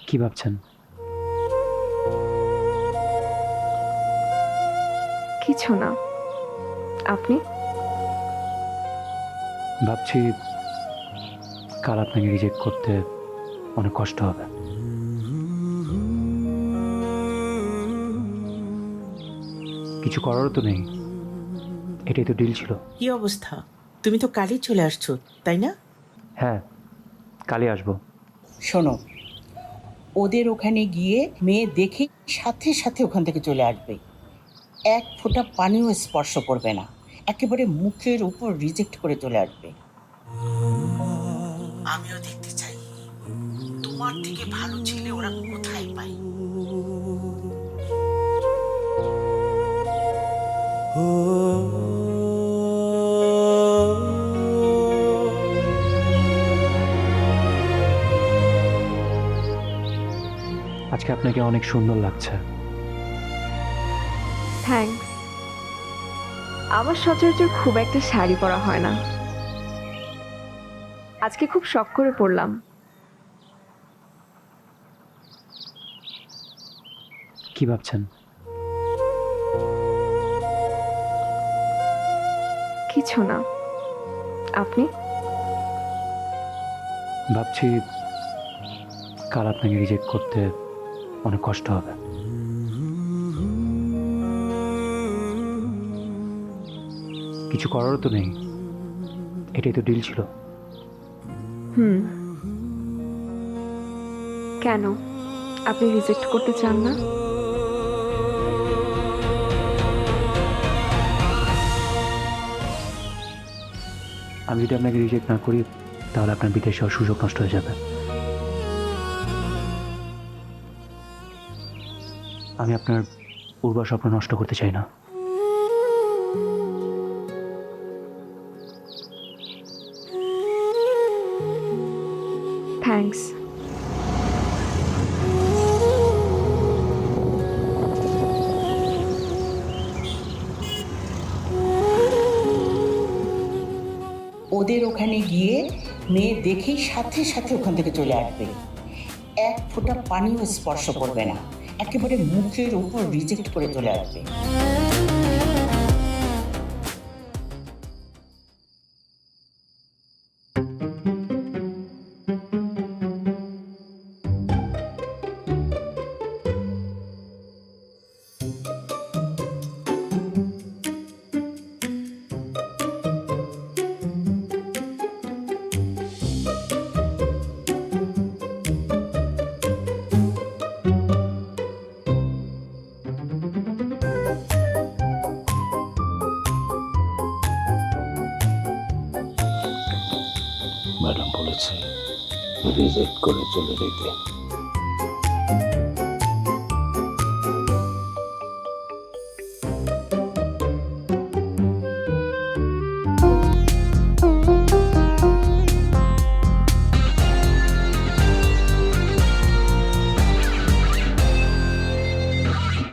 কি ভাবছেন? কিছু না। আপনি? ভাবছি কাল আপনাকে রিজেক্ট করতে অনেক কষ্ট হবে। কিছু করারও তো নেই, এটাই তো ডিল ছিল। কি অবস্থা? তুমি তো কালই চলে আসছো, তাই না? হ্যাঁ, কালই আসবো। শোনো, ওদের ওখানে গিয়ে মেয়ে দেখে সাথে সাথে ওখান থেকে চলে আসবে। এক ফোঁটা পানিও স্পর্শ করবে না, একেবারে মুখের উপর রিজেক্ট করে চলে আসবে। আমিও দেখতে চাই তোমার থেকে ভালো ছেলে ওরা কোথায় পায়। আজকে আপনাকে অনেক সুন্দর লাগছে। থ্যাঙ্কস। আমার সচরাচর খুব একটা শাড়ি পরা হয় না, আজকে খুব শখ করে পরলাম। কি ভাবছেন? কিছু না। আপনি? ভাবছি কাল আপনাকে রিজেক্ট করতে অনেক কষ্ট হবে। কিছু করারও তো নেই, এটাই তো ডিল ছিল। কেন আপনি রিজেক্ট করতে চান না? আমি যদি আপনাকে রিজেক্ট না করি তাহলে আপনার বিদেশে যাওয়ার সুযোগ নষ্ট হয়ে যাবে। আমি আপনার পূর্ব স্বপ্ন নষ্ট করতে চাই না। থ্যাঙ্কস। ওদের ওখানে গিয়ে মেয়ে দেখেই সাথে সাথে ওখান থেকে চলে আসবে। এক ফোঁটা পানিও স্পর্শ করবে না, একেবারে মুখের উপর রিজেক্ট করে চলে আসবে। ম্যাডাম বলেছে রিজেক্ট করে চলে যেতে।